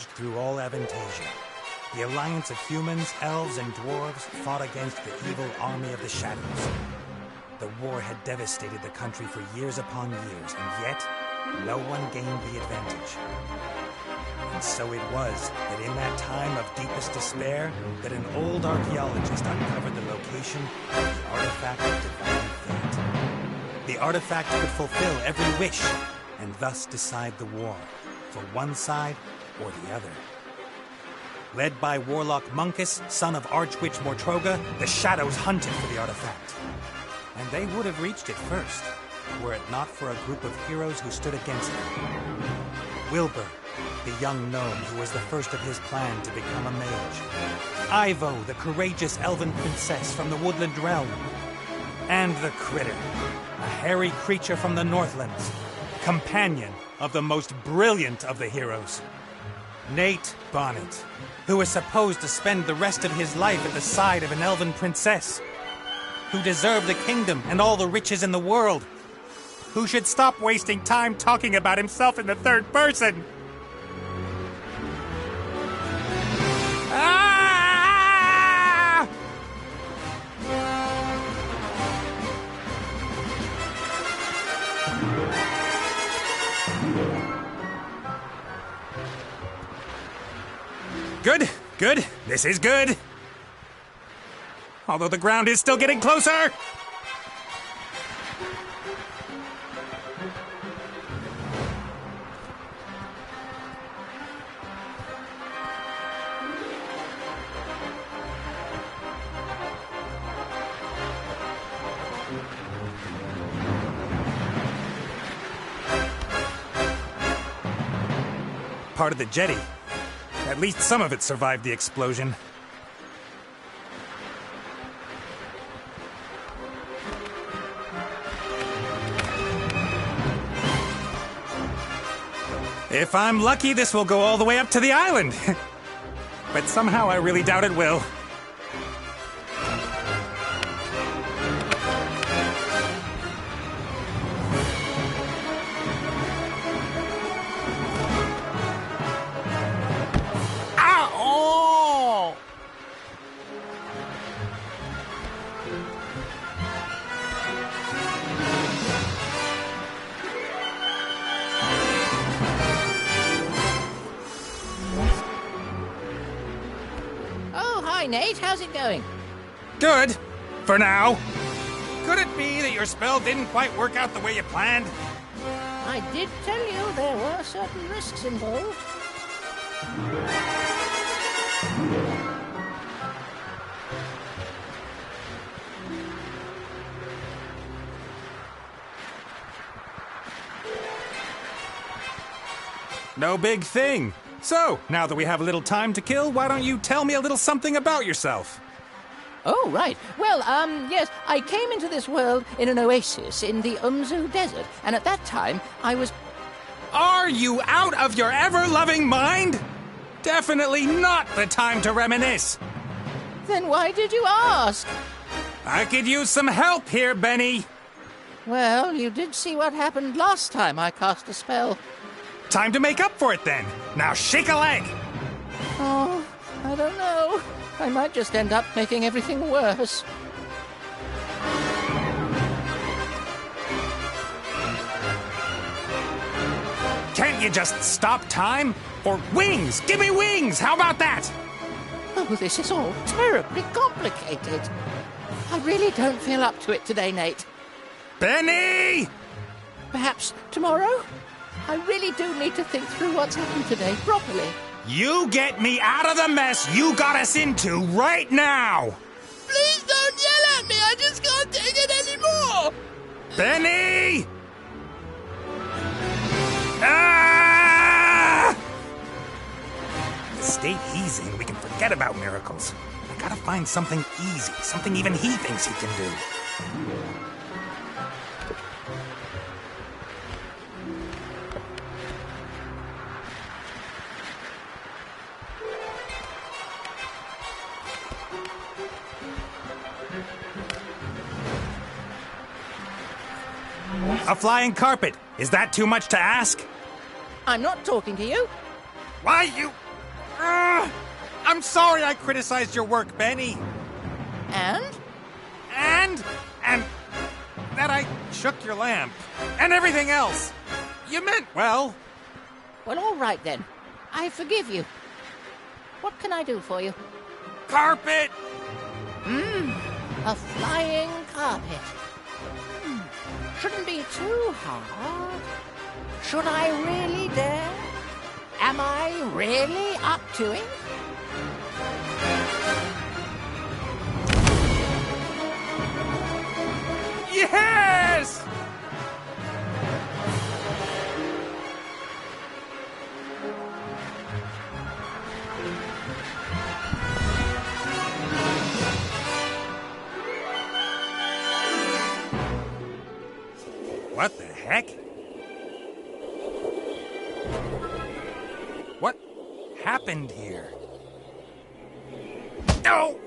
raged through all Avantasia. The alliance of humans, elves, and dwarves fought against the evil army of the Shadows. The war had devastated the country for years upon years, and yet, no one gained the advantage. And so it was that in that time of deepest despair, that an old archaeologist uncovered the location of the artifact of divine fate. The artifact could fulfill every wish, and thus decide the war, for one side or the other. Led by Warlock Munkus, son of Archwitch Mortroga, the Shadows hunted for the artifact. And they would have reached it first, were it not for a group of heroes who stood against them. Wilbur, the young gnome who was the first of his clan to become a mage. Ivo, the courageous elven princess from the Woodland Realm. And the Critter, a hairy creature from the Northlands, companion of the most brilliant of the heroes, Nate Bonnet, who was supposed to spend the rest of his life at the side of an elven princess, who deserved the kingdom and all the riches in the world, who should stop wasting time talking about himself in the third person. Ah! Good, good. This is good. Although the ground is still getting closer. Part of the jetty. At least some of it survived the explosion. If I'm lucky, this will go all the way up to the island. But somehow I really doubt it will. Hi, Nate. How's it going? Good. For now. Could it be that your spell didn't quite work out the way you planned? I did tell you there were certain risks involved. No big thing. So, now that we have a little time to kill, why don't you tell me a little something about yourself? Oh, right. Well, yes, I came into this world in an oasis in the Umzu Desert, and at that time, I was... Are you out of your ever-loving mind? Definitely not the time to reminisce. Then why did you ask? I could use some help here, Benny. Well, you did see what happened last time I cast a spell. Time to make up for it, then. Now shake a leg. Oh, I don't know. I might just end up making everything worse. Can't you just stop time? Or wings! Give me wings! How about that? Oh, this is all terribly complicated. I really don't feel up to it today, Nate. Benny! Perhaps tomorrow? I really do need to think through what's happened today properly. You get me out of the mess you got us into right now! Please don't yell at me! I just can't take it anymore! Benny! Ah! Stay easy and we can forget about miracles. I gotta find something easy, something even he thinks he can do. A flying carpet. Is that too much to ask? I'm not talking to you. Why, you... I'm sorry I criticized your work, Benny. And? And that I shook your lamp. And everything else. You meant well. Well, all right then. I forgive you. What can I do for you? Carpet! A flying carpet. Shouldn't be too hard. Should I really dare? Am I really up to it? Yes! What the heck? What happened here? No!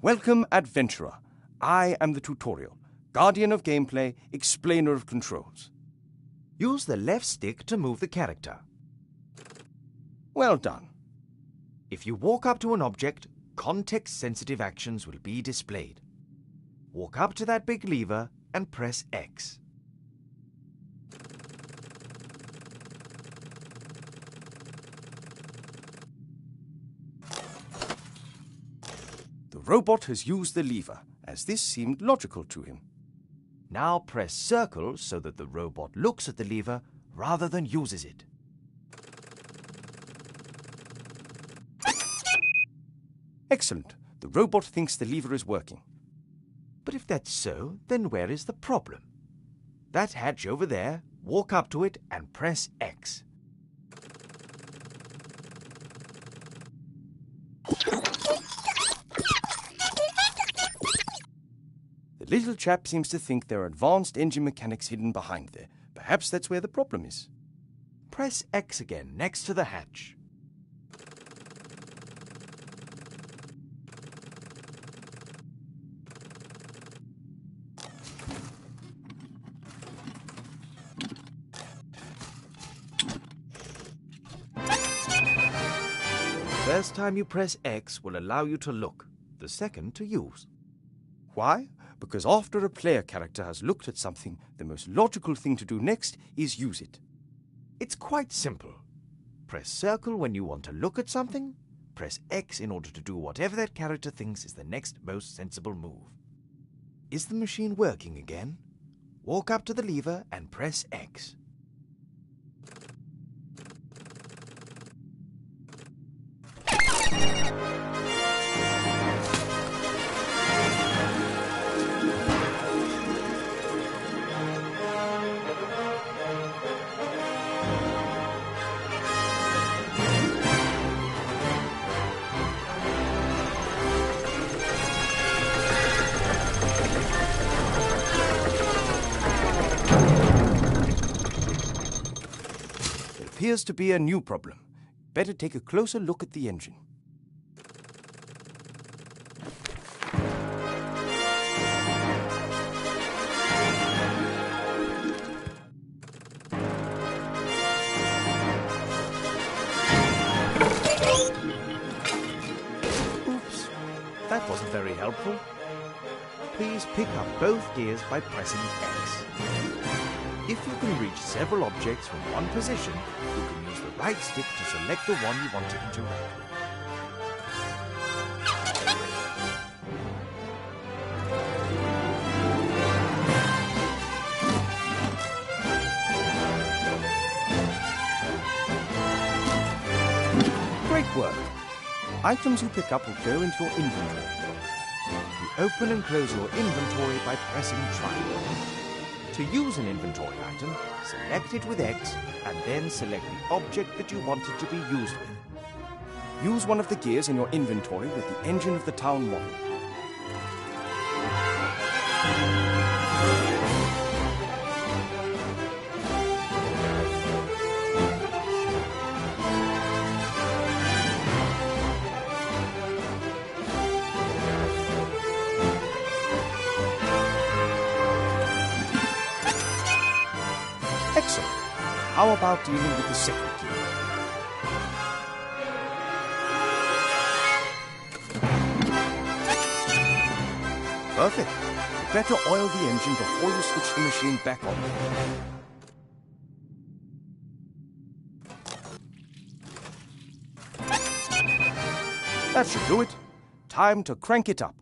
Welcome, Adventurer. I am the tutorial, guardian of gameplay, explainer of controls. Use the left stick to move the character. Well done. If you walk up to an object, context-sensitive actions will be displayed. Walk up to that big lever and press X. The robot has used the lever, as this seemed logical to him. Now press circle so that the robot looks at the lever rather than uses it. Excellent. The robot thinks the lever is working. But if that's so, then where is the problem? That hatch over there, walk up to it and press X. The little chap seems to think there are advanced engine mechanics hidden behind there. Perhaps that's where the problem is. Press X again next to the hatch. The first time you press X will allow you to look, the second to use. Why? Because after a player character has looked at something, the most logical thing to do next is use it. It's quite simple. Press circle when you want to look at something, press X in order to do whatever that character thinks is the next most sensible move. Is the machine working again? Walk up to the lever and press X. Appears to be a new problem. Better take a closer look at the engine. Oops, that wasn't very helpful. Please pick up both gears by pressing X. If you can reach several objects from one position, you can use the right stick to select the one you want to interact with. Great work. Items you pick up will go into your inventory. You open and close your inventory by pressing triangle. To use an inventory item, select it with X and then select the object that you want it to be used with. Use one of the gears in your inventory with the engine of the town model. Excellent. How about dealing with the second gear? Perfect. You better oil the engine before you switch the machine back on. That should do it. Time to crank it up.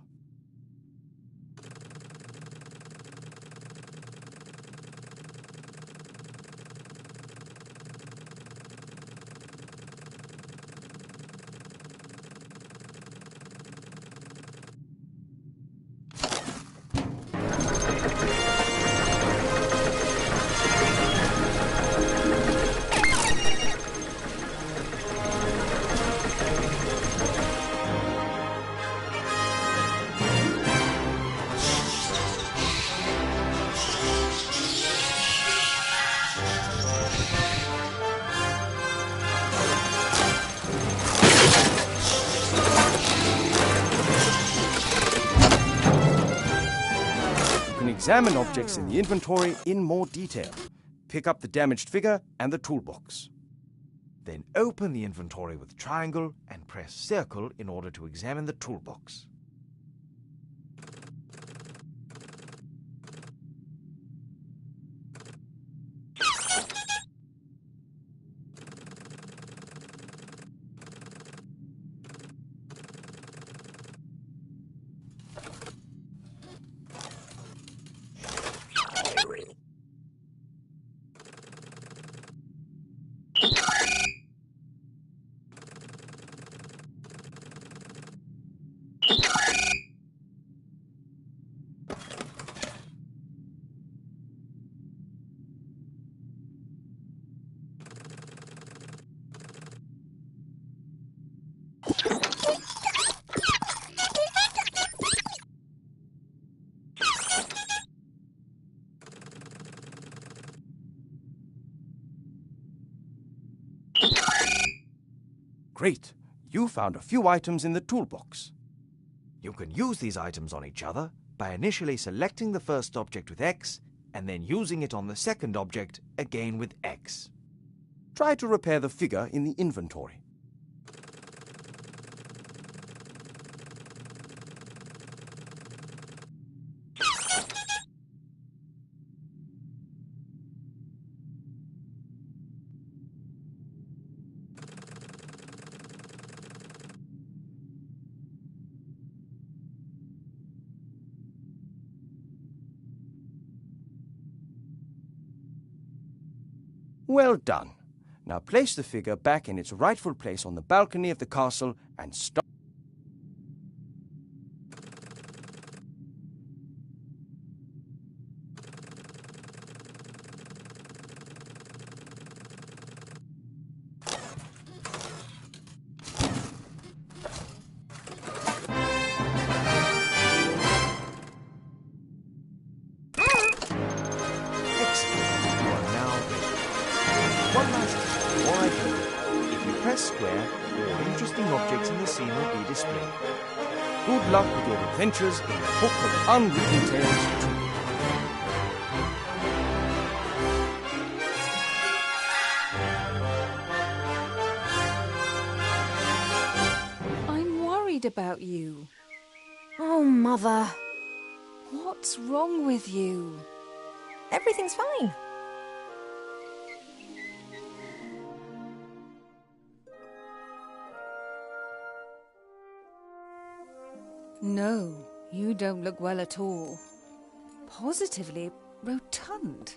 Examine objects in the inventory in more detail. Pick up the damaged figure and the toolbox. Then open the inventory with triangle and press circle in order to examine the toolbox. Great. You found a few items in the toolbox. You can use these items on each other by initially selecting the first object with X and then using it on the second object again with X. Try to repair the figure in the inventory. Well done. Now place the figure back in its rightful place on the balcony of the castle and stop. One last thing before I go. If you press square, all interesting objects in the scene will be displayed. Good luck with your adventures in the Book of Unwritten Tales 2. I'm worried about you. Oh, Mother. What's wrong with you? Everything's fine. No, you don't look well at all. Positively rotund.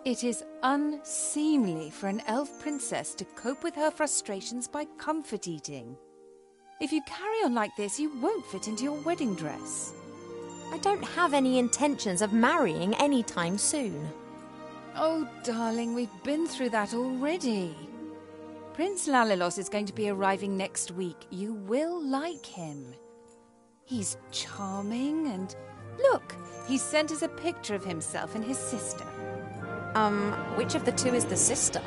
It is unseemly for an elf princess to cope with her frustrations by comfort eating. If you carry on like this, you won't fit into your wedding dress. I don't have any intentions of marrying anytime soon. Oh, darling, we've been through that already. Prince Lalilos is going to be arriving next week. You will like him. He's charming and... Look, he sent us a picture of himself and his sister. Which of the two is the sister?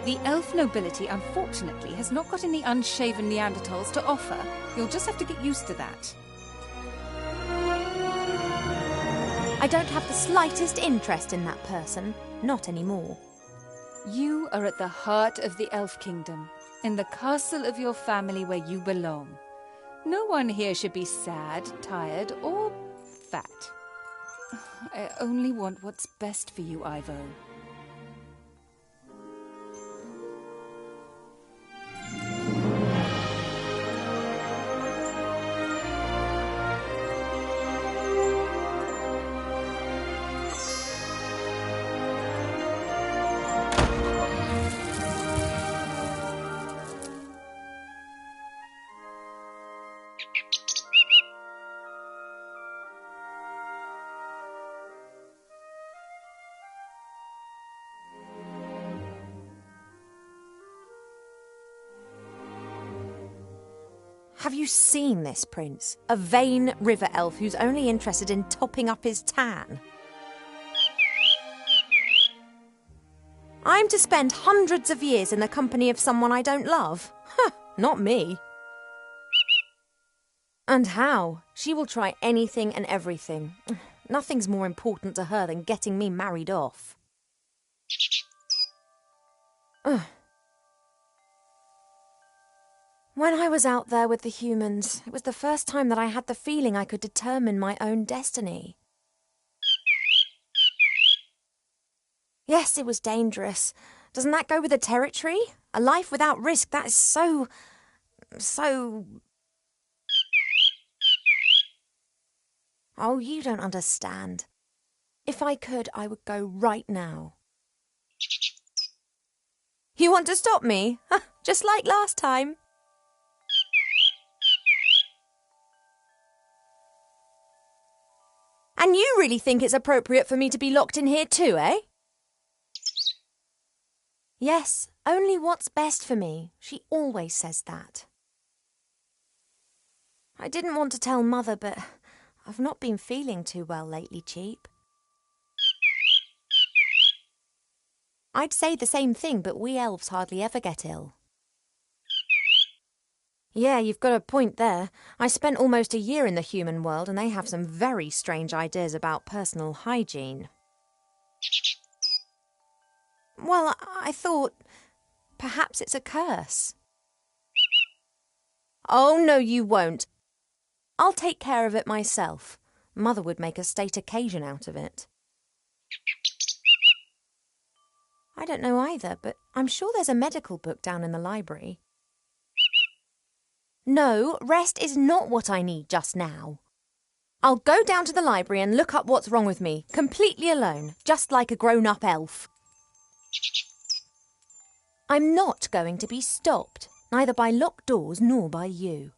The elf nobility, unfortunately, has not got any unshaven Neanderthals to offer. You'll just have to get used to that. I don't have the slightest interest in that person. Not anymore. You are at the heart of the Elf Kingdom, in the castle of your family where you belong. No one here should be sad, tired, or fat. I only want what's best for you, Ivo. Have you seen this prince? A vain river elf who's only interested in topping up his tan. I'm to spend hundreds of years in the company of someone I don't love? Not me. And how? She will try anything and everything. Nothing's more important to her than getting me married off. When I was out there with the humans, it was the first time that I had the feeling I could determine my own destiny. Yes, it was dangerous. Doesn't that go with the territory? A life without risk, that is so... Oh, you don't understand. If I could, I would go right now. You want to stop me? Just like last time. And you really think it's appropriate for me to be locked in here too, eh? Yes, only what's best for me. She always says that. I didn't want to tell Mother, but I've not been feeling too well lately, Cheap. I'd say the same thing, but we elves hardly ever get ill. Yeah, you've got a point there. I spent almost a year in the human world and they have some very strange ideas about personal hygiene. Well, I thought perhaps it's a curse. Oh, no, you won't. I'll take care of it myself. Mother would make a state occasion out of it. I don't know either, but I'm sure there's a medical book down in the library. No, rest is not what I need just now. I'll go down to the library and look up what's wrong with me, completely alone, just like a grown-up elf. I'm not going to be stopped, neither by locked doors nor by you.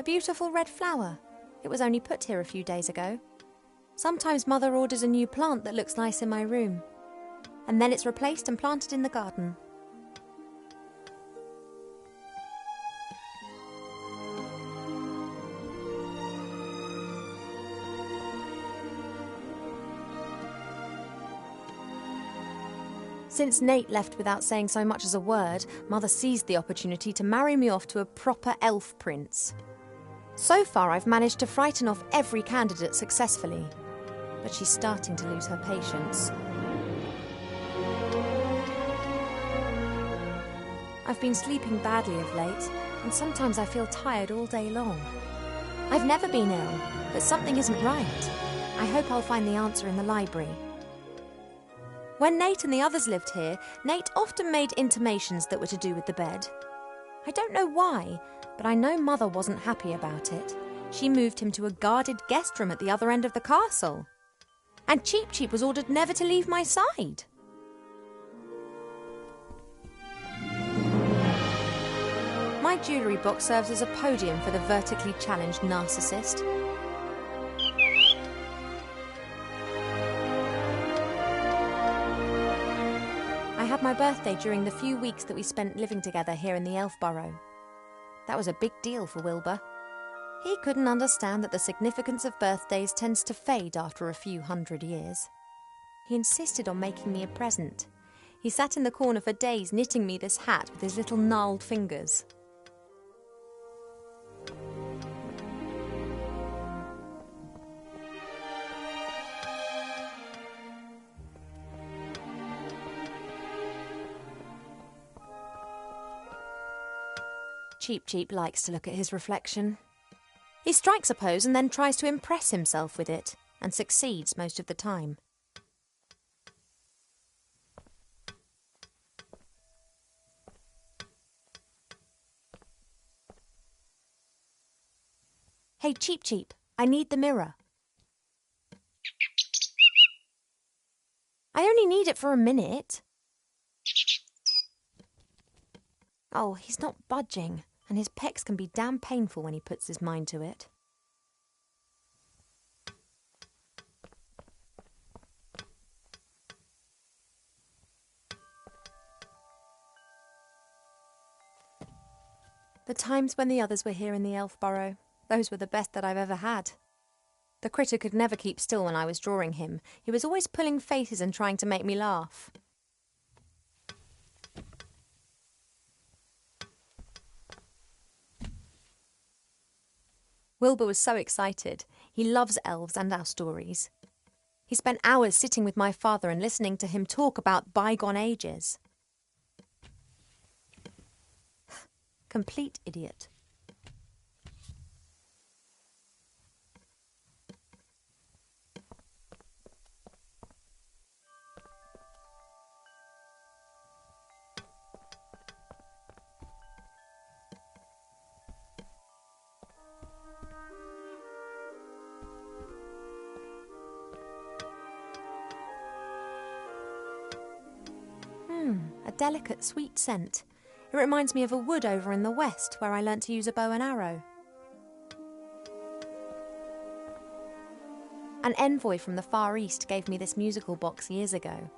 A beautiful red flower. It was only put here a few days ago. Sometimes Mother orders a new plant that looks nice in my room. And then it's replaced and planted in the garden. Since Nate left without saying so much as a word, Mother seized the opportunity to marry me off to a proper elf prince. So far, I've managed to frighten off every candidate successfully. But she's starting to lose her patience. I've been sleeping badly of late, and sometimes I feel tired all day long. I've never been ill, but something isn't right. I hope I'll find the answer in the library. When Nate and the others lived here, Nate often made intimations that were to do with the bed. I don't know why, but I know Mother wasn't happy about it. She moved him to a guarded guest room at the other end of the castle. And Cheep Cheep was ordered never to leave my side. My jewellery box serves as a podium for the vertically challenged narcissist. I had my birthday during the few weeks that we spent living together here in the Elf Burrow. That was a big deal for Wilbur. He couldn't understand that the significance of birthdays tends to fade after a few hundred years. He insisted on making me a present. He sat in the corner for days knitting me this hat with his little gnarled fingers. Cheep Cheep likes to look at his reflection. He strikes a pose and then tries to impress himself with it, and succeeds most of the time. Hey, Cheep Cheep, I need the mirror. I only need it for a minute. Oh, he's not budging, and his pecs can be damn painful when he puts his mind to it. The times when the others were here in the Elf Burrow, those were the best that I've ever had. The critter could never keep still when I was drawing him. He was always pulling faces and trying to make me laugh. Wilbur was so excited. He loves elves and our stories. He spent hours sitting with my father and listening to him talk about bygone ages. Complete idiot. A delicate, sweet scent. It reminds me of a wood over in the west where I learnt to use a bow and arrow. An envoy from the Far East gave me this musical box years ago.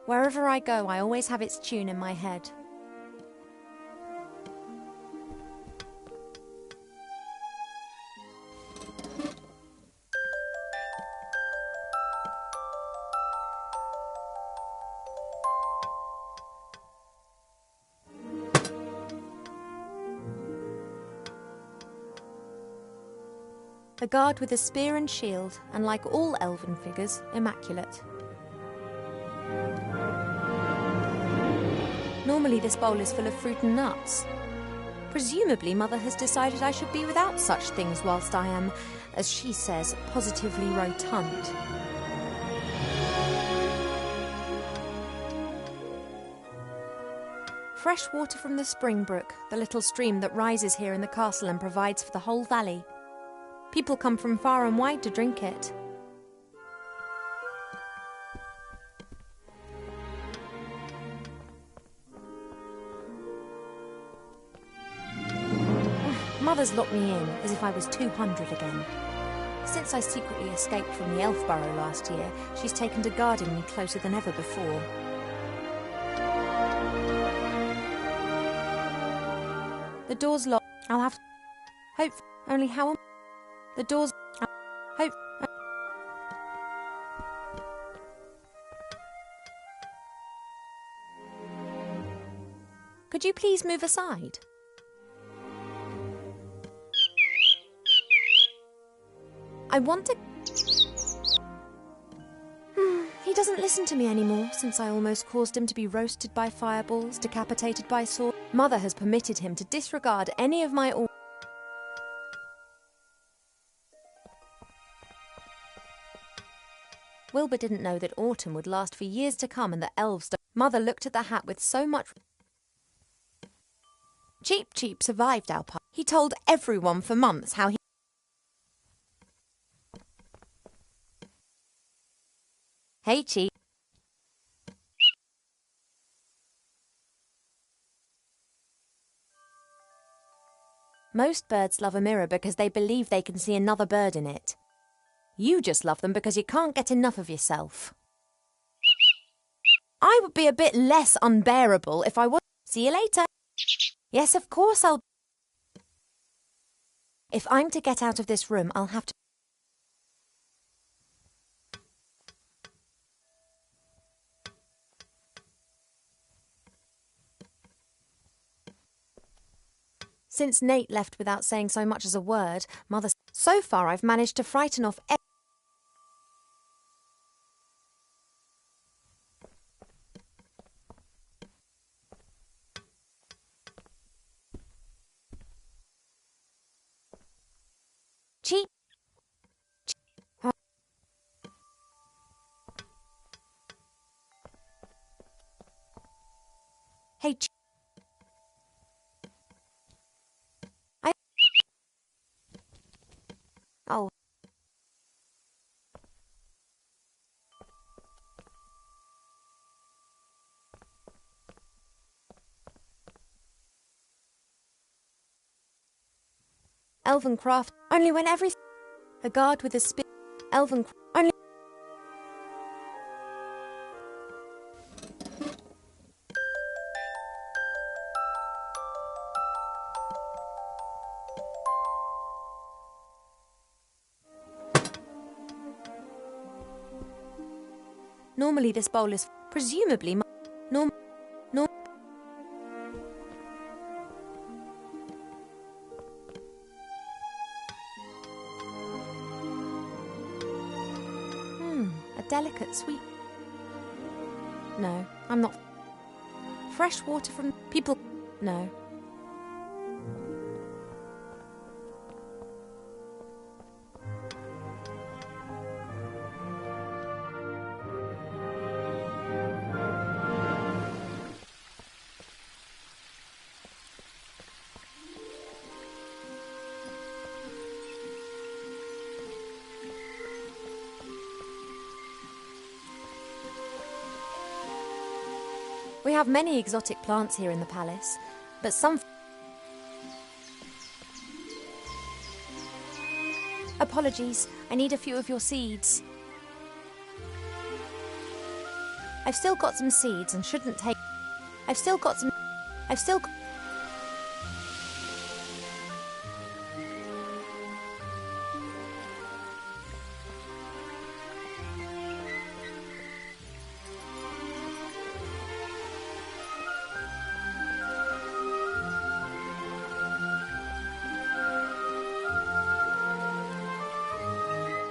Wherever I go, I always have its tune in my head. The guard with a spear and shield, and like all elven figures, immaculate. Normally this bowl is full of fruit and nuts. Presumably Mother has decided I should be without such things whilst I am, as she says, positively rotund. Fresh water from the Spring Brook, the little stream that rises here in the castle and provides for the whole valley. People come from far and wide to drink it. Mother's locked me in as if I was 200 again. Since I secretly escaped from the Elf Burrow last year, she's taken to guarding me closer than ever before. The door's locked. I'll have to... Hope... Only how am... The door's... Hope... Could you please move aside? I want to... He doesn't listen to me anymore since I almost caused him to be roasted by fireballs, decapitated by sword. Mother has permitted him to disregard any of my... Wilbur didn't know that autumn would last for years to come and that elves... Mother looked at the hat with so much... Cheep Cheep survived our party. He told everyone for months how he... Hey, Cheep. Most birds love a mirror because they believe they can see another bird in it. You just love them because you can't get enough of yourself. I would be a bit less unbearable if I was... See you later. Yes, of course I'll... If I'm to get out of this room, I'll have to... Since Nate left without saying so much as a word, Mother... So far I've managed to frighten off... Cheep. Hey, Cheep. Oh. Elven craft only when everything. A guard with a spear. Elven only. Normally this bowl is presumably norm. A delicate sweet. No, I'm not. Fresh water from people. No. We have many exotic plants here in the palace, but some... Apologies, I need a few of your seeds. I've still got some seeds and shouldn't take... I've still...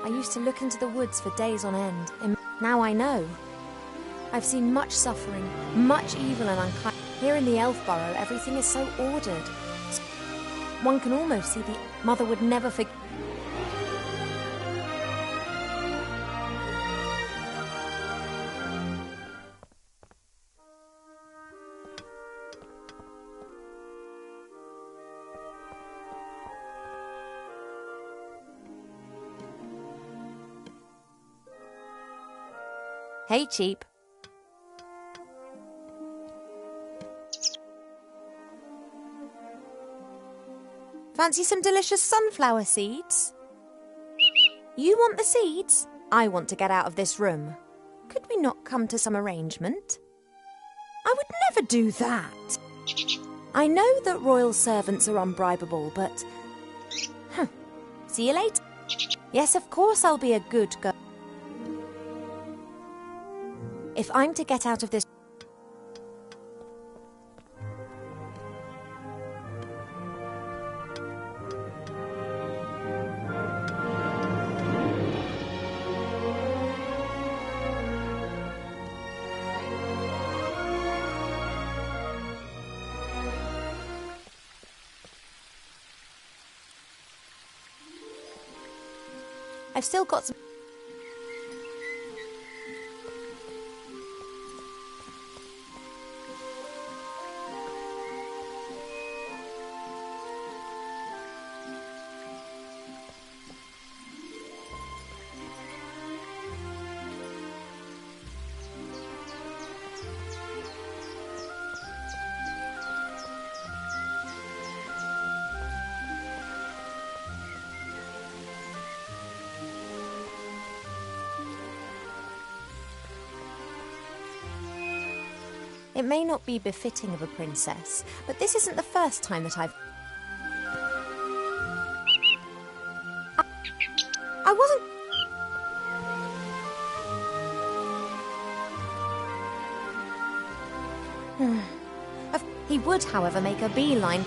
I used to look into the woods for days on end, and now I know. I've seen much suffering, much evil and unkind. Here in the Elf Burrow, everything is so ordered. One can almost see the... Mother would never forget... Hey, Cheep. Fancy some delicious sunflower seeds? You want the seeds? I want to get out of this room. Could we not come to some arrangement? I would never do that. I know that royal servants are unbribable, but... See you later. Yes, of course I'll be a good girl. If I'm to get out of this... I've still got some... It may not be befitting of a princess, but this isn't the first time that I've... I wasn't... He would, however, make a beeline.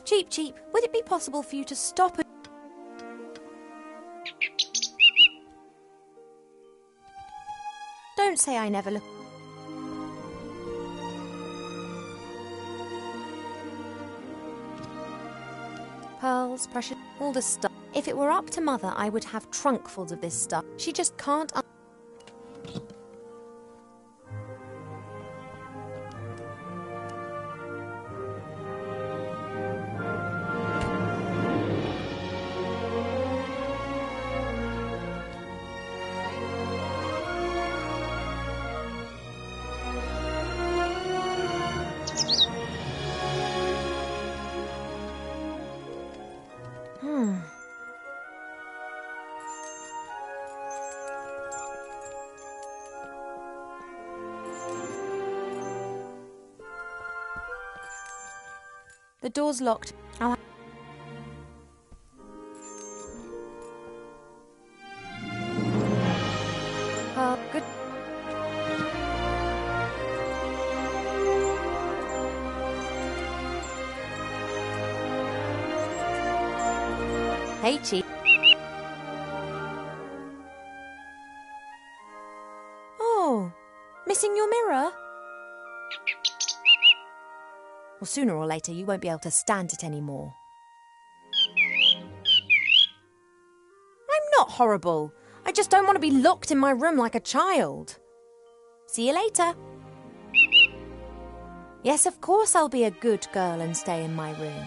Cheep, Cheep, would it be possible for you to stop? Don't say I never look. Pearls, precious, all the stuff. If it were up to Mother, I would have trunkfuls of this stuff. She just can't. The door's locked. Good. Hey, Chief. Oh, missing your mirror? Well, sooner or later, you won't be able to stand it anymore. I'm not horrible. I just don't want to be locked in my room like a child. See you later. Yes, of course I'll be a good girl and stay in my room.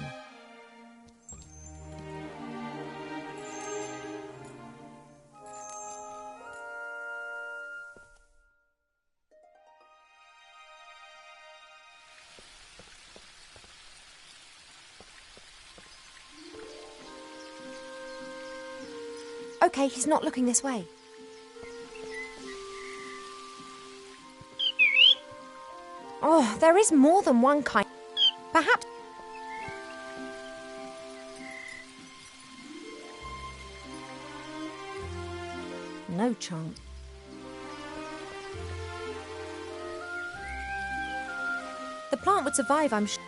Okay, he's not looking this way. Oh, there is more than one kind. Perhaps... No chance. The plant would survive, I'm sure.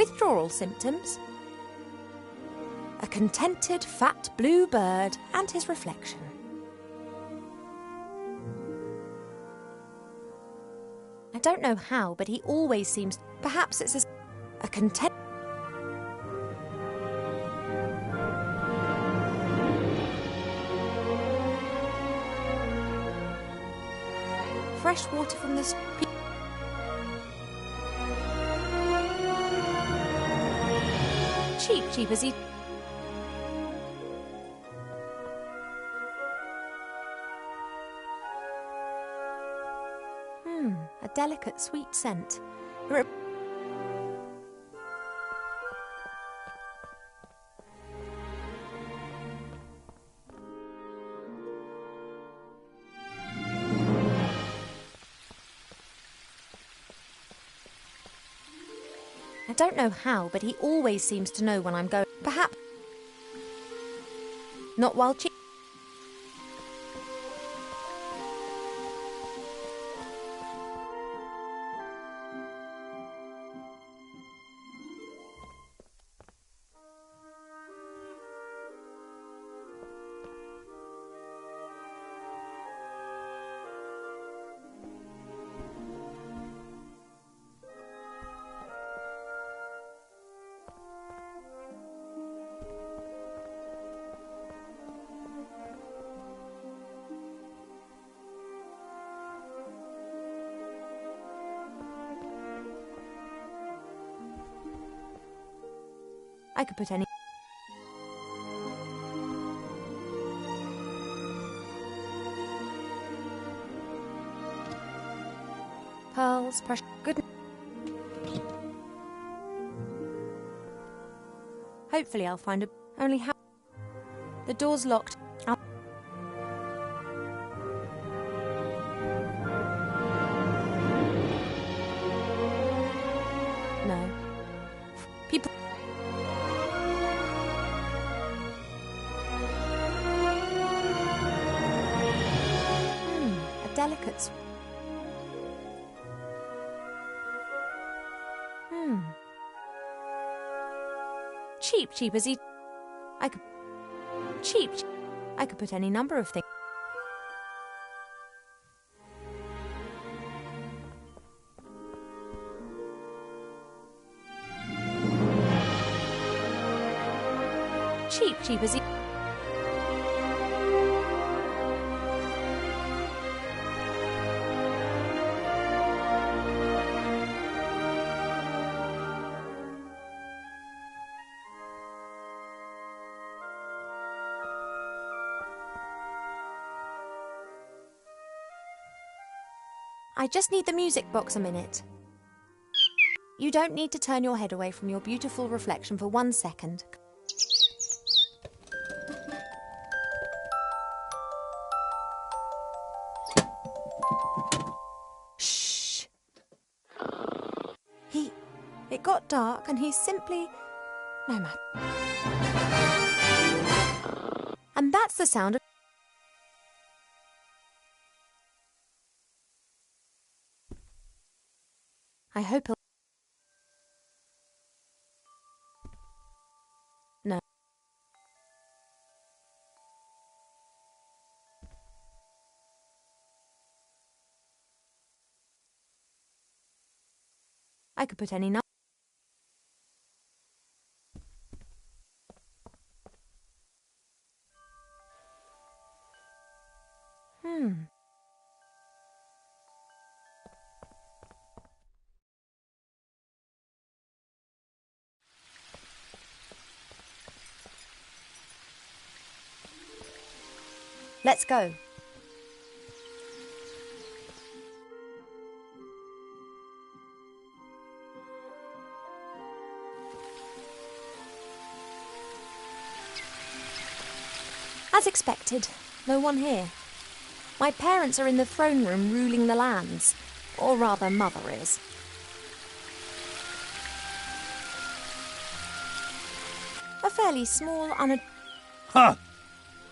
Withdrawal symptoms? A contented fat blue bird and his reflection. I don't know how, but he always seems... Perhaps it's a content... Fresh water from the... Cheap as he... A delicate, sweet scent. I don't know how, but he always seems to know when I'm going. Perhaps... Not while cheap. I could put any... Pearls, precious... Good... Hopefully I'll find a... Only how... The door's locked. No. People... A delicate... Cheap as he... I could... Cheap. I could put any number of things. Cheap as he... I just need the music box a minute. You don't need to turn your head away from your beautiful reflection for 1 second. Shh. It got dark and he simply... No matter. And that's the sound of... I hope he'll... No. I could put any number. Let's go. As expected, no one here. My parents are in the throne room ruling the lands. Or rather, Mother is. A fairly small, Huh!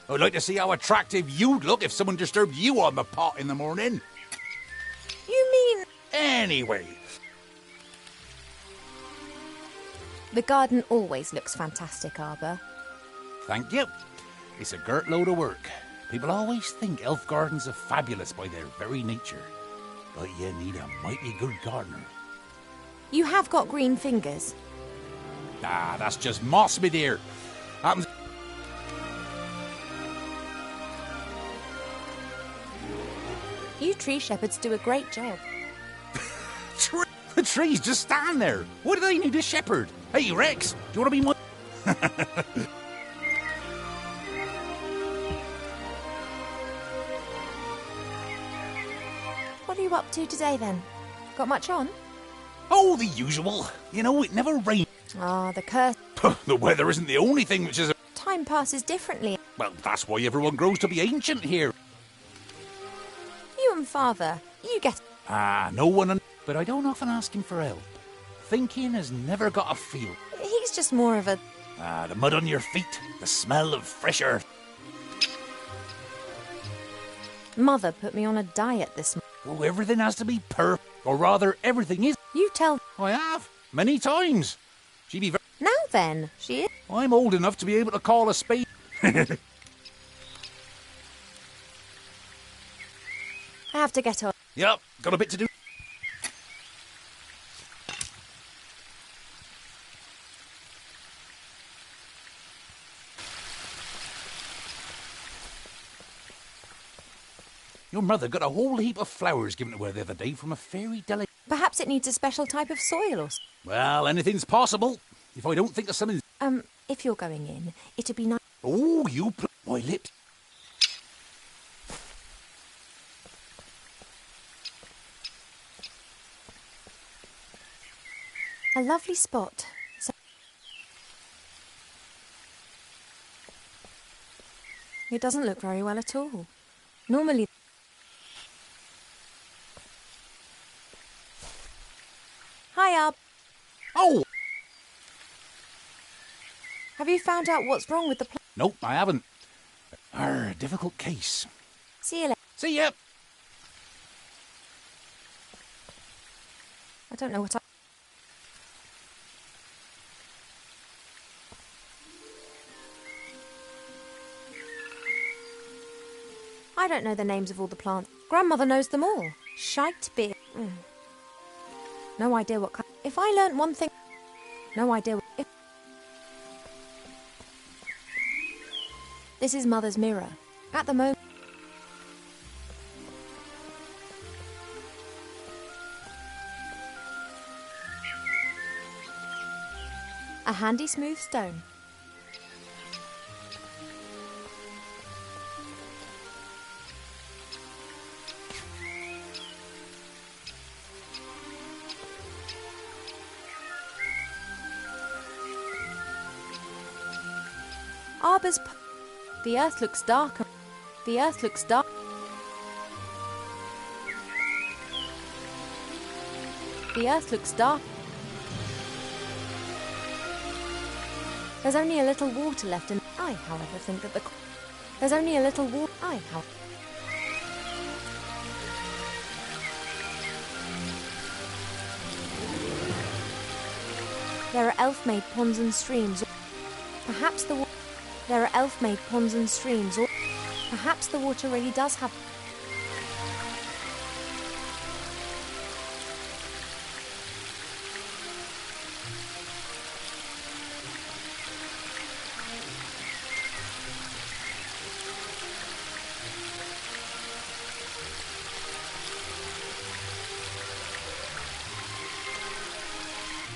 I'd like to see how attractive you'd look if someone disturbed you on the pot in the morning. You mean... Anyway. The garden always looks fantastic, Arbor. Thank you. It's a girt load of work. People always think elf gardens are fabulous by their very nature. But you need a mighty good gardener. You have got green fingers. Ah, that's just moss, me dear. Happens. You tree shepherds do a great job. The trees just stand there. What do they need a shepherd? Hey, Rex, do you want to be my... What are you up to today, then? Got much on? Oh, the usual. You know, it never rains. Ah, the curse. The weather isn't the only thing which is... Time passes differently. Well, that's why everyone grows to be ancient here. You and Father, you get... Ah, no one... But I don't often ask him for help. Thinking has never got a feel. He's just more of a... Ah, the mud on your feet, the smell of fresh earth. Mother put me on a diet this month. Oh, everything has to be perfect. Or rather, everything is... You tell... I have. Many times. She be very... Now then, she is... I'm old enough to be able to call a spade. I have to get up. Yep, got a bit to do. Your mother got a whole heap of flowers given to her the other day from a fairy delegate. Perhaps it needs a special type of soil or... Well, anything's possible. If I don't think of something... if you're going in, it'd be nice... Oh, you my lips. A lovely spot. So... It doesn't look very well at all. Normally... Hi, Ab. Oh! Have you found out what's wrong with the plant? Nope, I haven't. Difficult case. See you later. See ya! I don't know what I don't know the names of all the plants. Grandmother knows them all. Shite beer. No idea what kind. If I learnt one thing... No idea what... This is Mother's mirror. At the moment... A handy smooth stone. Arbor's... The earth looks darker. The earth looks dark. The earth looks dark. There's only a little water left, and I, however, think that the... There's only a little water... I, however... There are elf-made ponds and streams. Perhaps the... There are elf-made ponds and streams, or perhaps the water really does have...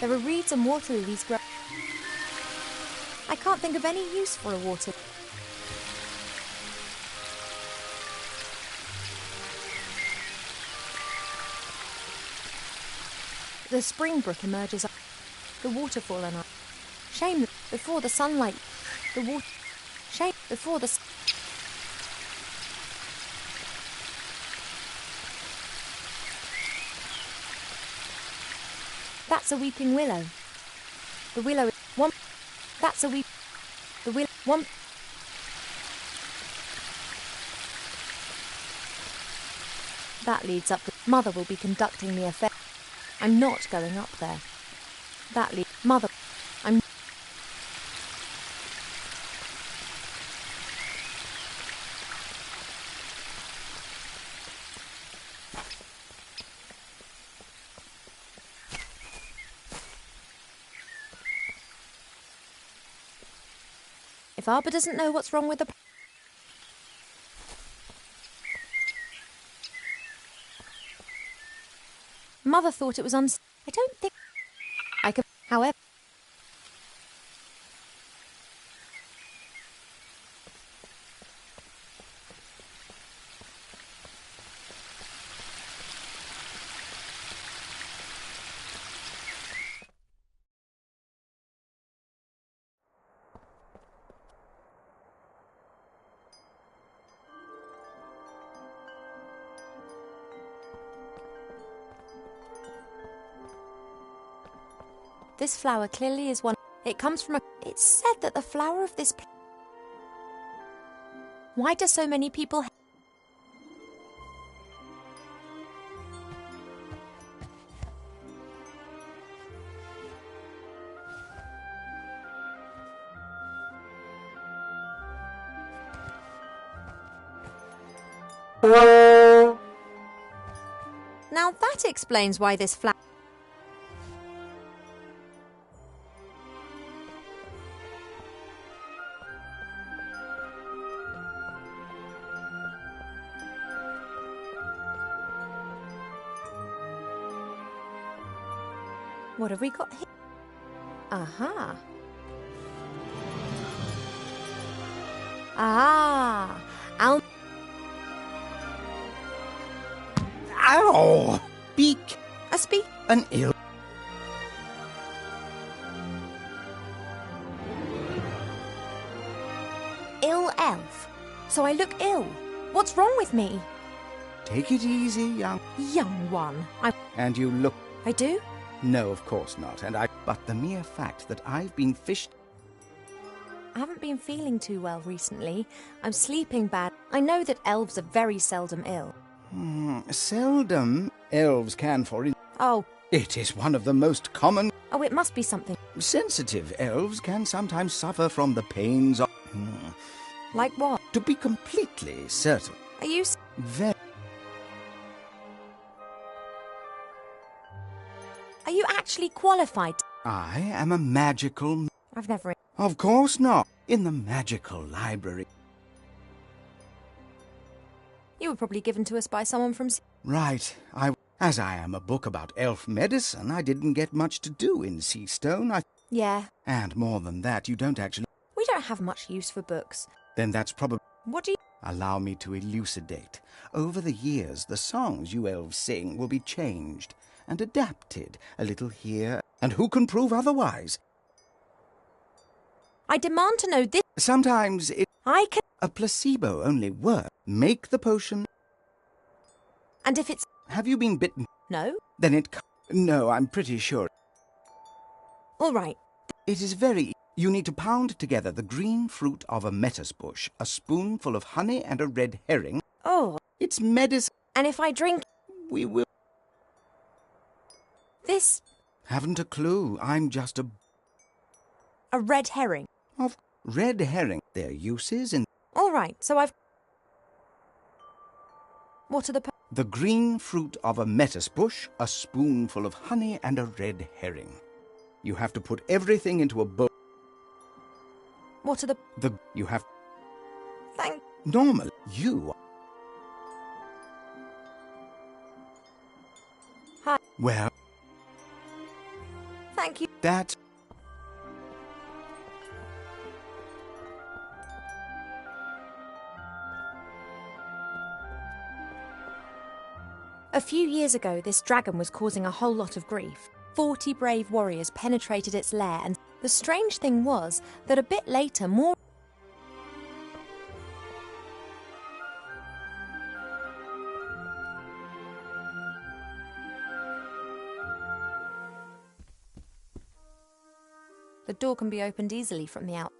There are reeds and water lilies grow... I can't think of any use for a water... The spring brook emerges up the waterfall, and I... Shame that before the sunlight... The water... Shame before the... That's a weeping willow. The willow... One... That's a weep... The willow... One... That leads up... Mother will be conducting the affair. I'm not going up there. That leads... Mother... I'm If Arbor doesn't know what's wrong with the... Mother thought it was I don't think I could... However... This flower clearly is one... It comes from a... It's said that the flower of this... Why do so many people... Now that explains why this flower... What have we got here? Aha. Ah. Ow! Beak! A speak. An ill. Ill elf. So I look ill. What's wrong with me? Take it easy, young. Young one. And you look... I do? No, of course not. But the mere fact that I've been fished... I haven't been feeling too well recently. I'm sleeping bad. I know that elves are very seldom ill. Seldom elves can, for it. Oh. It is one of the most common... Oh, it must be something. Sensitive elves can sometimes suffer from the pains of... Like what? To be completely certain. Are you... Very... Are you actually qualified? I am a magical... I've never... Of course not. In the magical library. You were probably given to us by someone from... Right. As I am a book about elf medicine, I didn't get much to do in Seastone. Yeah. And more than that, you don't actually... We don't have much use for books. Then that's probably... What do you... Allow me to elucidate. Over the years, the songs you elves sing will be changed and adapted a little here, and who can prove otherwise? I demand to know this... Sometimes it... I can... A placebo only works. Make the potion... And if it's... Have you been bitten? No. Then it... No, I'm pretty sure. All right. It is very... You need to pound together the green fruit of a metis bush, a spoonful of honey and a red herring. Oh. It's medicine. And if I drink... We will... This... Haven't a clue. I'm just a... A red herring. Of red herring. Their uses in... All right, so I've... What are the... The green fruit of a metis bush, a spoonful of honey and a red herring. You have to put everything into a bowl. What are the... You have... Thank... Normal. You... Hi. Well... Thank you. That... A few years ago, this dragon was causing a whole lot of grief. 40 brave warriors penetrated its lair, and the strange thing was that a bit later, more... The door can be opened easily from the outside.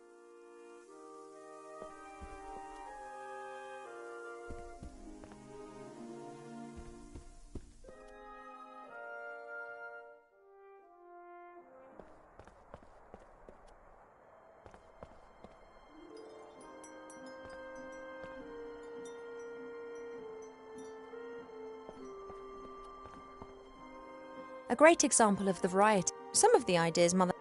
A great example of the variety. Some of the ideas Mother...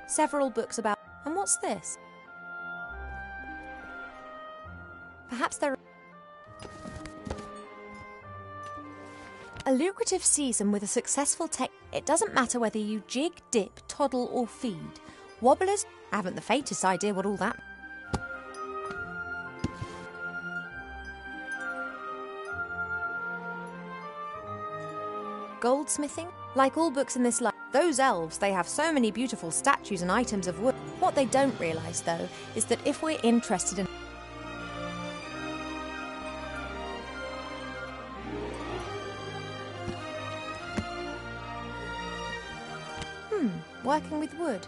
several books about... And what's this? Perhaps there are... A lucrative season with a successful tech... It doesn't matter whether you jig, dip, toddle or feed. Wobblers? I haven't the faintest idea what all that... Goldsmithing? Like all books in this life, those elves, they have so many beautiful statues and items of wood. What they don't realise, though, is that if we're interested in... Working with wood.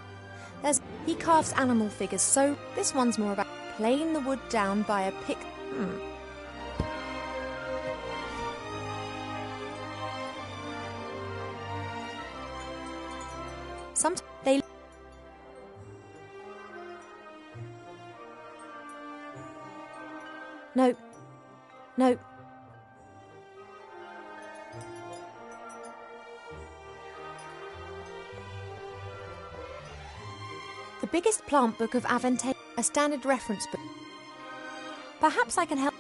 He carves animal figures, so this one's more about playing the wood down by a pick... Sometimes they... No. No. The biggest plant book of Aventane, a standard reference book. Perhaps I can help...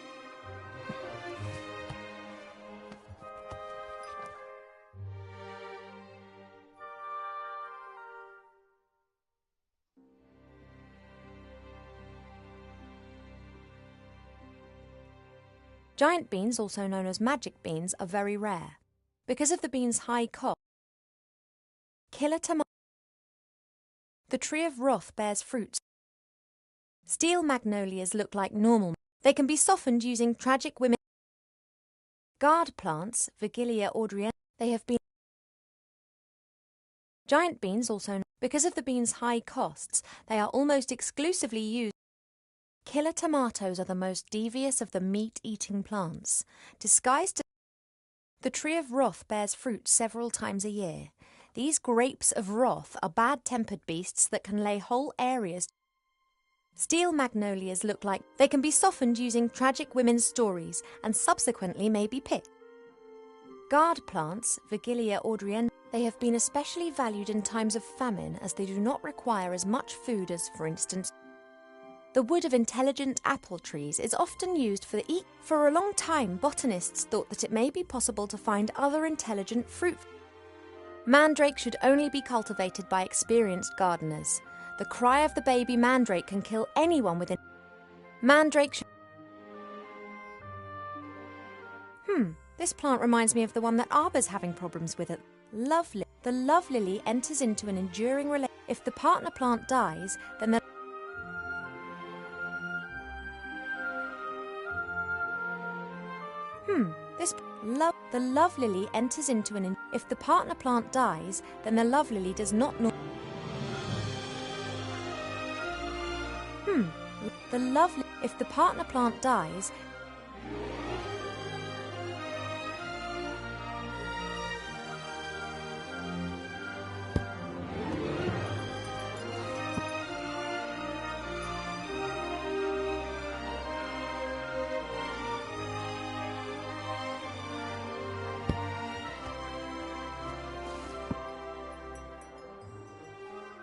Giant beans, also known as magic beans, are very rare. Because of the beans' high cost, killer tomato. The tree of wrath bears fruits. Steel magnolias look like normal. They can be softened using tragic women. Guard plants, Vigilia audriana, they have been... Giant beans, also known, because of the beans' high costs, they are almost exclusively used. Killer tomatoes are the most devious of the meat-eating plants. Disguised... The tree of wrath bears fruit several times a year. These grapes of wrath are bad-tempered beasts that can lay whole areas. Steel magnolias look like they can be softened using tragic women's stories and subsequently may be picked. Guard plants, Vigilia audriana, they have been especially valued in times of famine as they do not require as much food as, for instance, the wood of intelligent apple trees is often used for the For a long time, botanists thought that it may be possible to find other intelligent fruit. Mandrake should only be cultivated by experienced gardeners. The cry of the baby mandrake can kill anyone within... Mandrake should... This plant reminds me of the one that Arbor's having problems with it. Lovely. The love lily enters into an enduring relationship. If the partner plant dies, then the... The love lily enters into an... If the partner plant dies, then the love lily does not... If the partner plant dies...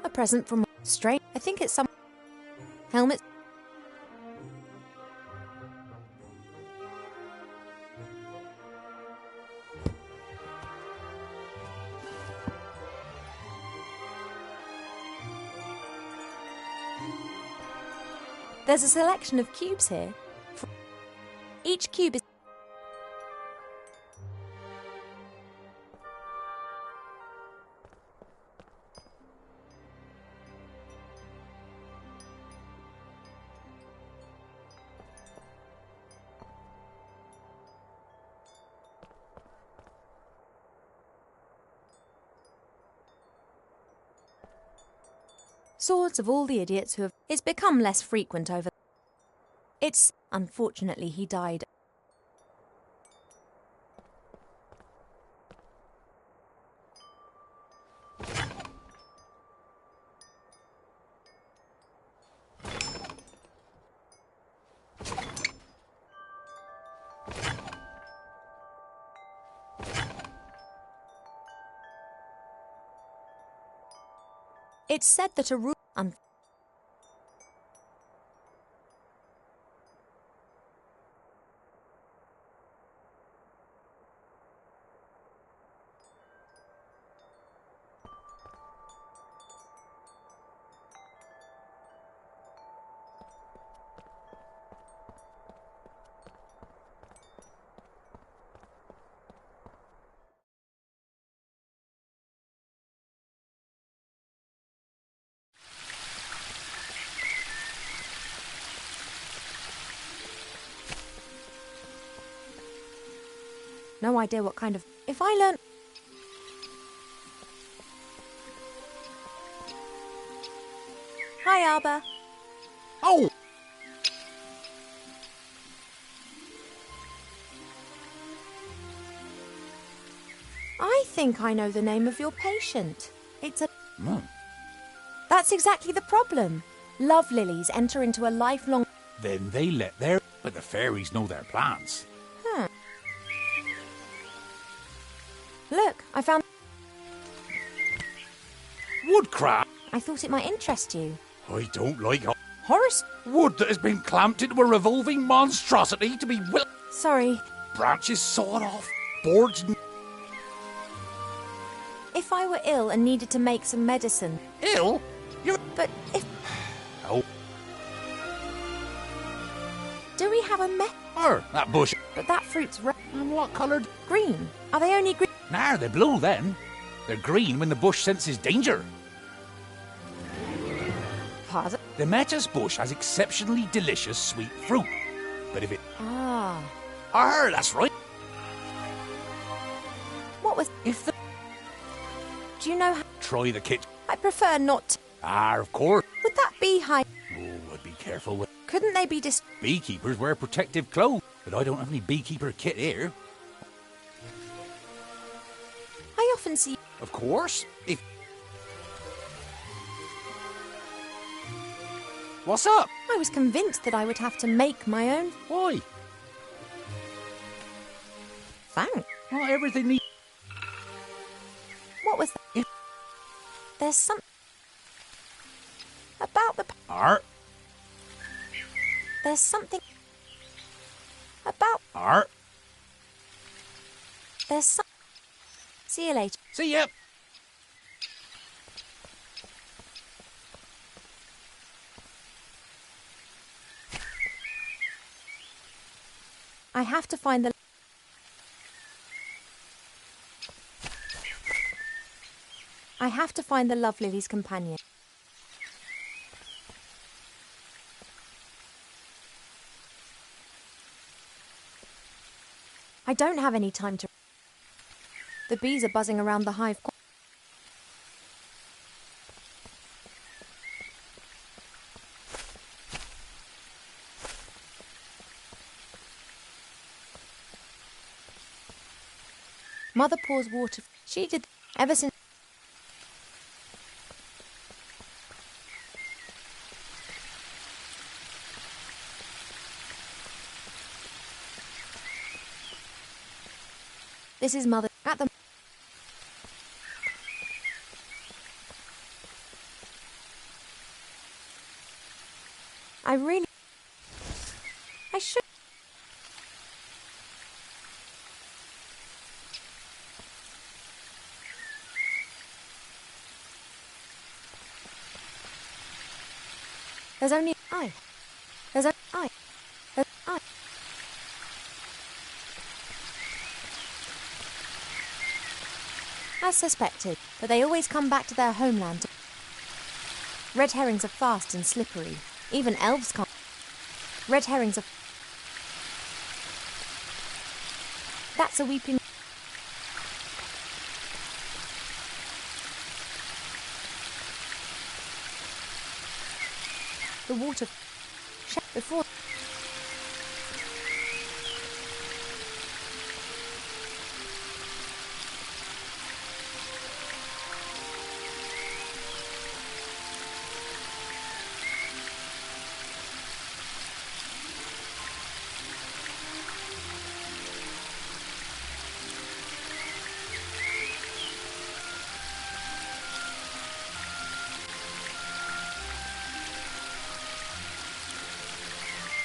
A present from... Strange. I think it's some... Helmet. There's a selection of cubes here. Each cube is... Swords of all the idiots who have... It's become less frequent over... It's... Unfortunately, he died. It's said that a rule... No idea what kind of... If I learn... Hi, Arba. Oh! I think I know the name of your patient. It's a... Hmm. That's exactly the problem. Love lilies enter into a lifelong... Then they let their... But the fairies know their plans. Look, I found... Woodcraft? I thought it might interest you. I don't like Horace... wood that has been clamped into a revolving monstrosity to be Sorry. branches sawed off, boards... If I were ill and needed to make some medicine... Ill? You're... But if... Oh. Do we have a That bush. But that fruit's red. And what coloured? Green. Are they only green? Nah, they're blue then. They're green when the bush senses danger. Pardon? The Metis bush has exceptionally delicious sweet fruit. But if it... Ah. That's right. What was... If the... Do you know how... Try the kitchen. I prefer not to... Of course. Would that be high... Oh, I'd be careful with... Couldn't they be Beekeepers wear protective clothes, but I don't have any beekeeper kit here. I often see... Of course. If... What's up? I was convinced that I would have to make my own... Why? Thanks. Not everything needs... What was that? There's some... About the... Art. There's something... About... Art. There's some... See you later. See ya. I have to find the... I have to find the Love Lily's companion. I don't have any time to... The bees are buzzing around the hive. Mother pours water. She did ever since... This is Mother at the... I should... There's only I. There's a I. There's I. As suspected, but they always come back to their homeland. Red herrings are fast and slippery. Even elves can't. Red herrings are... That's a weeping... The water... Before...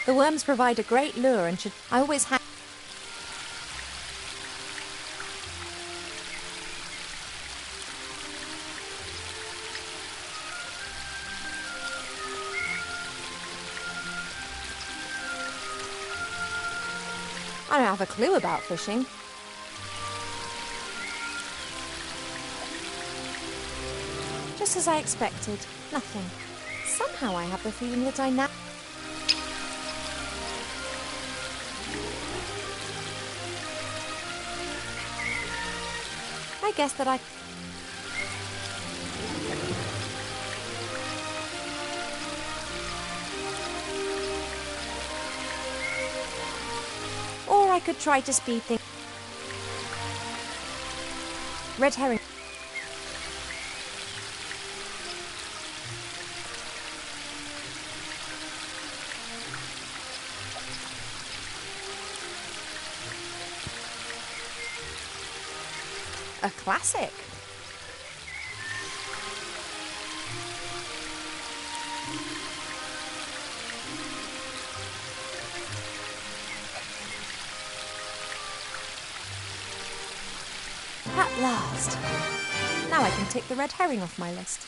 The worms provide a great lure and should... I always have... I don't have a clue about fishing. Just as I expected. Nothing. Somehow I have the feeling that I now... I guess that I... Or I could try to speed things. Red herring. A classic. At last. Now I can tick the red herring off my list.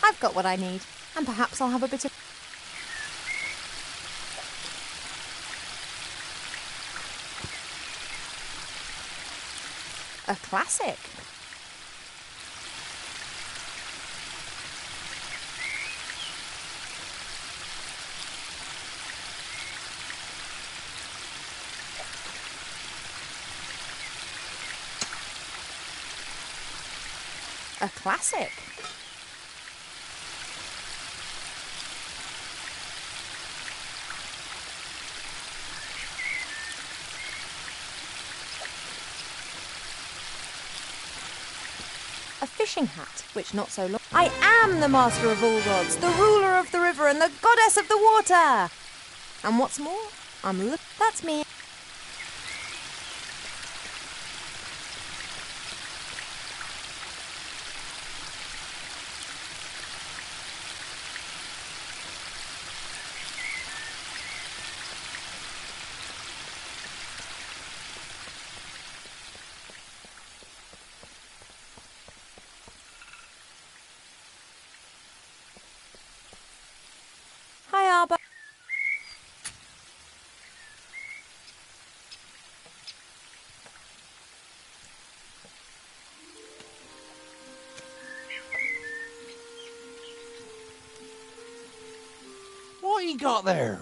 I've got what I need, and perhaps I'll have a bit of... A classic. A classic. A fishing hat, which not so long... I am the master of all gods, the ruler of the river and the goddess of the water! And what's more, that's me. Hi, Arba. What you got there?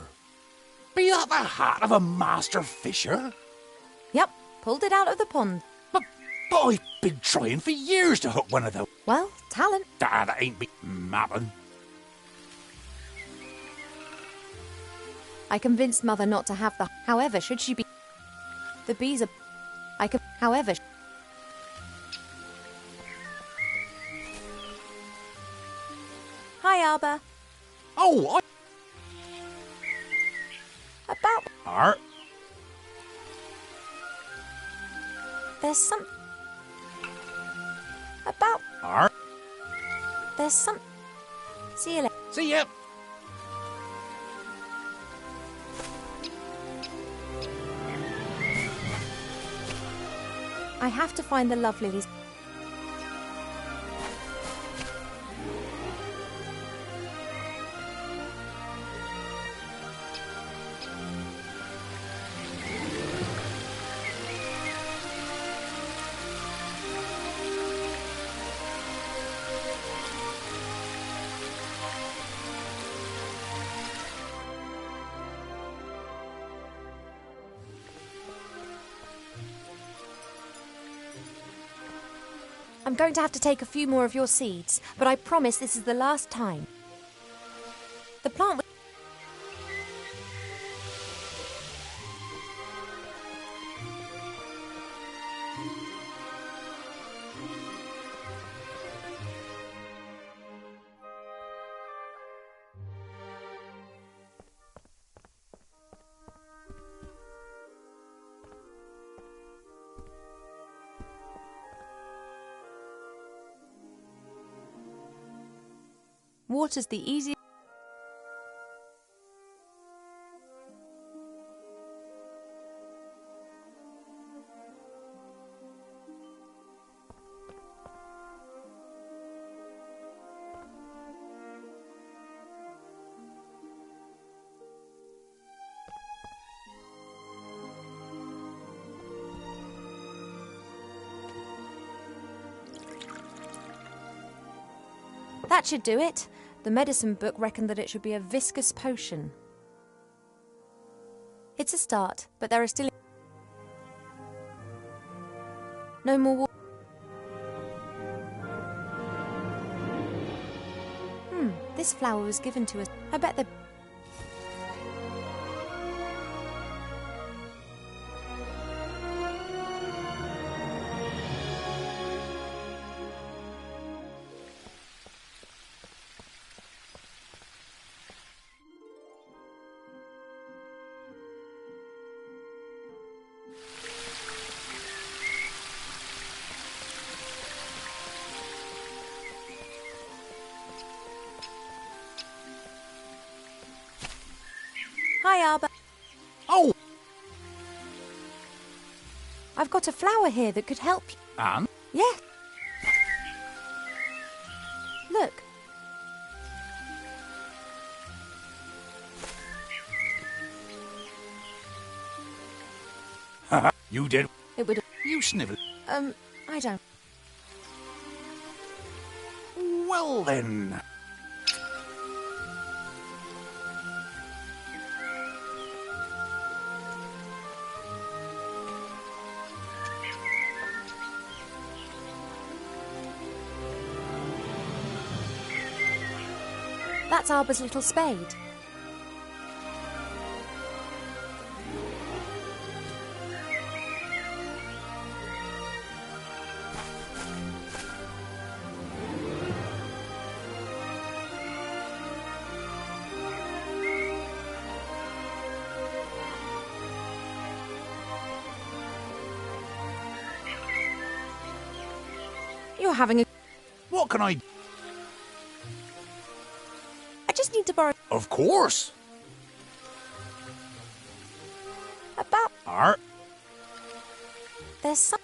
Be that the hat of a master fisher? Yep, pulled it out of the pond. But I've been trying for years to hook one of those. Well, talent. That ain't be mapping. I convinced Mother not to have the... However, should she be... The bees are... However... Hi, Arba. Oh, About... Art. There's some... About... Art. There's some... See you later. See ya. I have to find the love lilies. I'm going to have to take a few more of your seeds, but I promise this is the last time. The plant... Water's the easiest... That should do it. The medicine book reckoned that it should be a viscous potion. It's a start, but there are still... No more water. This flower was given to us. I bet the... Hi, Arbor. Oh! I've got a flower here that could help you. Anne? Yeah. Look. You did. It would... You snivel. I don't... Well then. That's Arbor's little spade. You're having a... What can I... I just need to borrow... Of course. About... Art. There's some...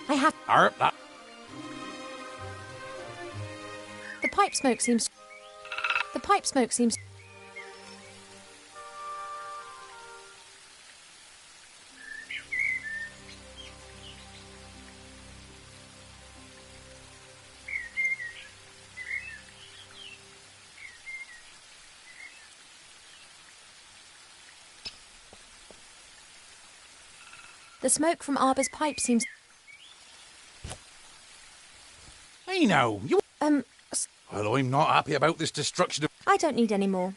I have... Art. That. The pipe smoke seems... The pipe smoke seems... The smoke from Arbor's pipe seems... Hey now, you... s- Well, I'm not happy about this destruction of... I don't need any more.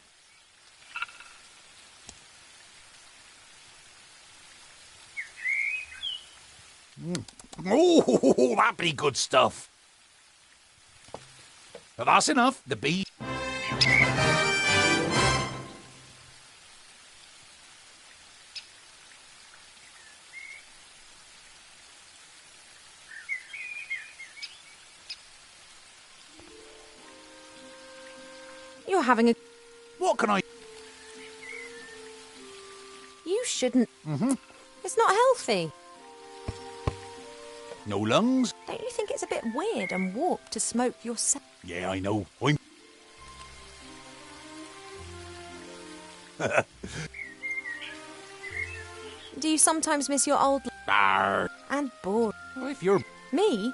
Oh, that'd be good stuff. But that's enough. The bee... You're having a... What can I... You shouldn't... It's not healthy. No lungs? Don't you think it's a bit weird and warped to smoke yourself? Yeah, I know. I'm... Do you sometimes miss your old... Arr. and bored? Well, if you're... Me?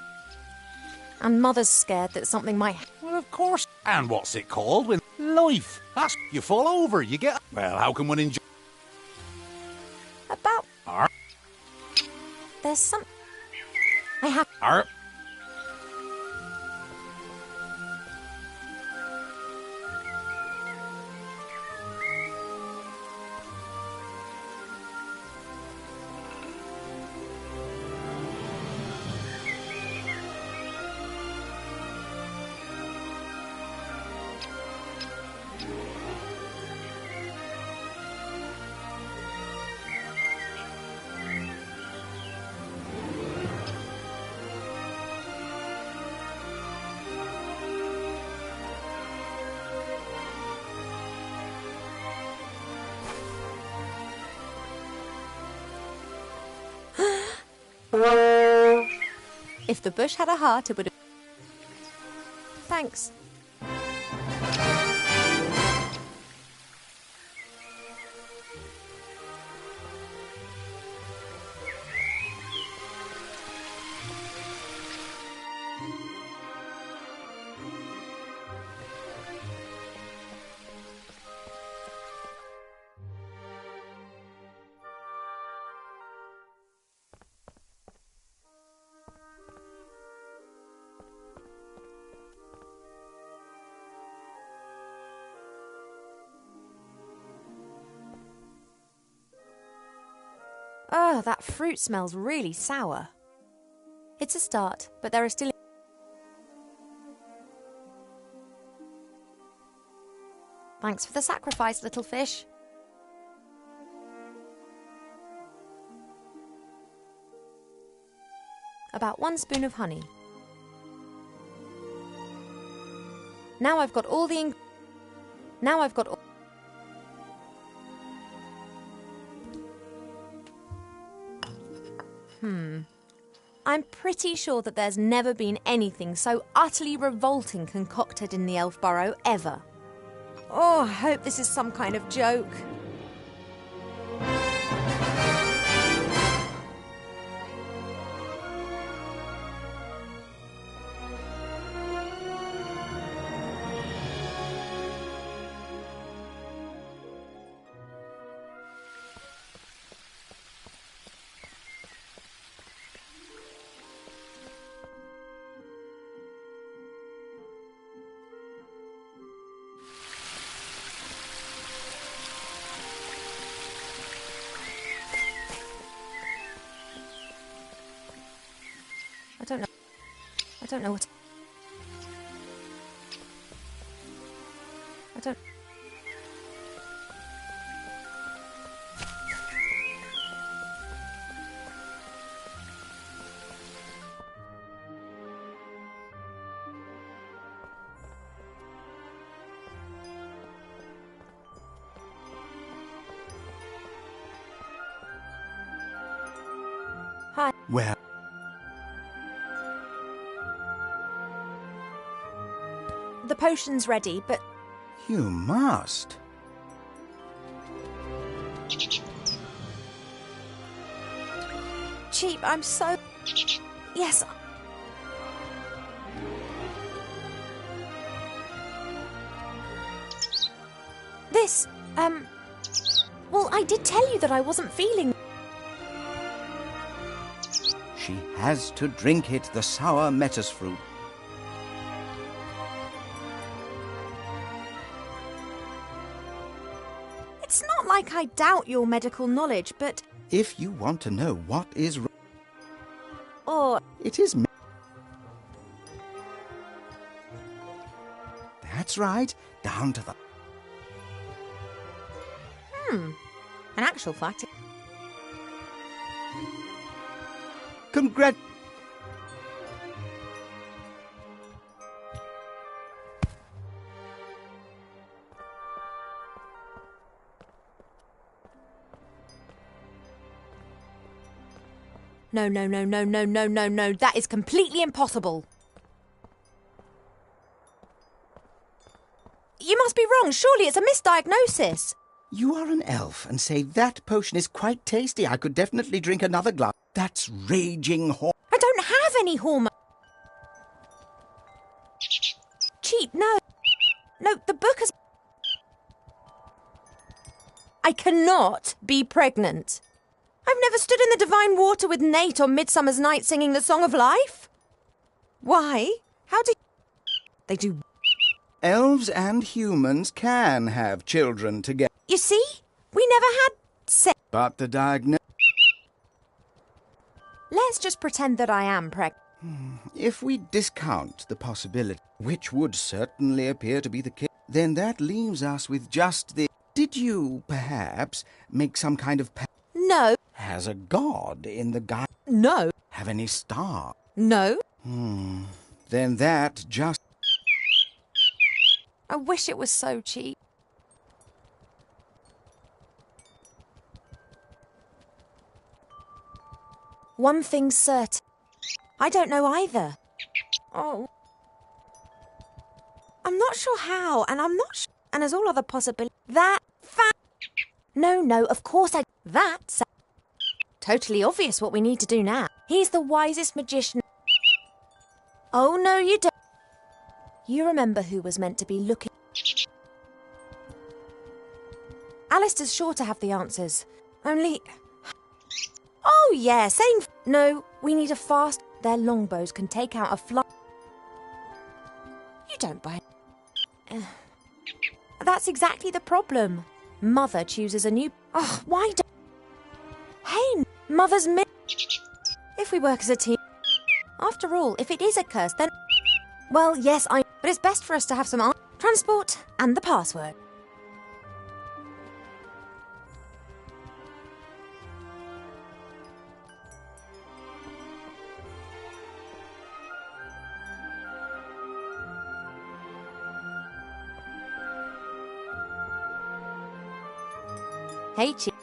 And Mother's scared that something might... Well, of course. And what's it called? When life. That's... You fall over, you get... Well, how can one enjoy... There's some... I have... Arp. If the bush had a heart, it would have... Thanks. Oh, that fruit smells really sour. It's a start, but there are still... Thanks for the sacrifice, little fish. About 1 spoon of honey. Now I've got all the... Now I've got all... I'm pretty sure that there's never been anything so utterly revolting concocted in the Elf Burrow ever. Oh, I hope this is some kind of joke. I don't know what... I don't... Hi. Well, the potion's ready, but... You must. Cheap, I'm so... Yes. This, well, I did tell you that I wasn't feeling... She has to drink it, the sour metis fruit. It's not like I doubt your medical knowledge, but... If you want to know what is... Or... It is... That's right, down to the... In actual fact... Congrat... No, that is completely impossible. You must be wrong, surely it's a misdiagnosis. You are an elf and say that potion is quite tasty. I could definitely drink another glass. That's raging horse. I don't have any hormone. Cheap, no. No, the book has... I cannot be pregnant. I've never stood in the divine water with Nate on Midsummer's Night singing the Song of Life. Why? How do they do? Elves and humans can have children together. You see? We never had sex. But the diagnosis... Let's just pretend that I am pregnant. If we discount the possibility, which would certainly appear to be the case, then that leaves us with just the... Did you, perhaps, make some kind of... No. Has a god in the guy... No. Have any star? No. Then that just... I wish it was so cheap. One thing's certain. I don't know either. Oh. I'm not sure how, and I'm not sure... And as all other possibilities... No, of course I... That's... Totally obvious what we need to do now. He's the wisest magician... Oh, no, you don't. You remember who was meant to be looking... Alistair's sure to have the answers. Only... Oh, yeah, same... No, we need a fast... Their longbows can take out a fly... You don't buy... That's exactly the problem. Mother chooses a new... Oh, why don't... Hey, Mother's... If we work as a team... After all, if it is a curse, then... Well, yes, but it's best for us to have some... Transport and the password. Hey, Cheep.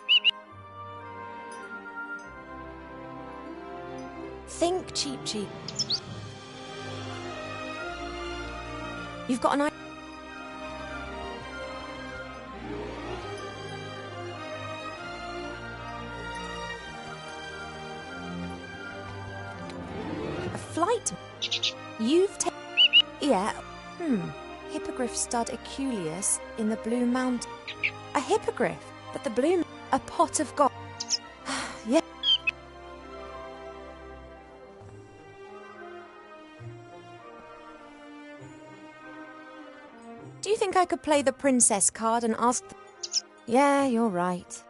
Think, Cheep. You've got an idea. A flight. You've taken... Yeah. Hippogriff stud Aculeus in the Blue Mountain. A hippogriff? But the bloom, a pot of gold. Yeah. Do you think I could play the princess card and ask... Yeah, you're right.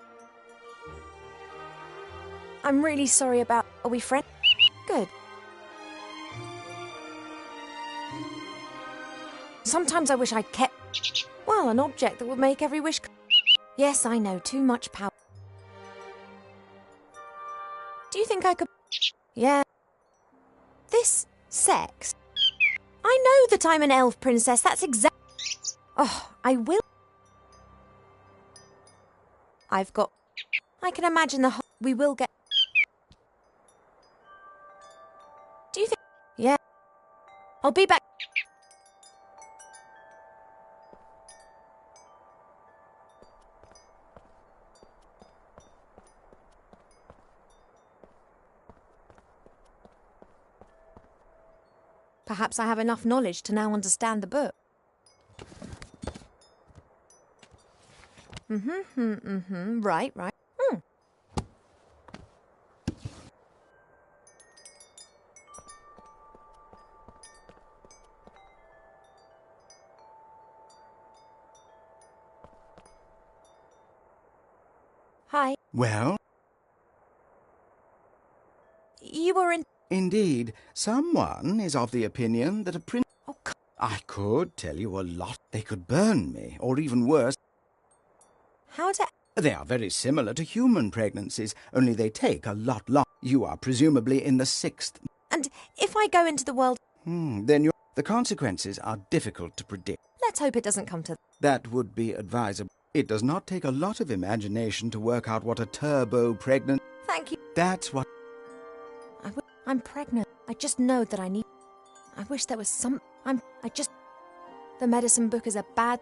I'm really sorry about... Are we friends? Good. Sometimes I wish I'd kept... Well, an object that would make every wish... Yes, I know, too much power. Do you think I could... Yeah. This sex? I know that I'm an elf princess, that's exact... Oh, I will... I've got... I can imagine the whole... We will get... Do you think... Yeah. I'll be back... Perhaps I have enough knowledge to now understand the book. Right. Hi. Well? You were in... Indeed, someone is of the opinion that a prince... Oh, I could tell you a lot. They could burn me, or even worse. How to... They are very similar to human pregnancies, only they take a lot longer. You are presumably in the 6th... And if I go into the world... Then the consequences are difficult to predict. Let's hope it doesn't come to... That would be advisable. It does not take a lot of imagination to work out what a turbo pregnant... Thank you. That's what... I'm pregnant. I just know that I need... I wish there was some... I just... The medicine book is a bad...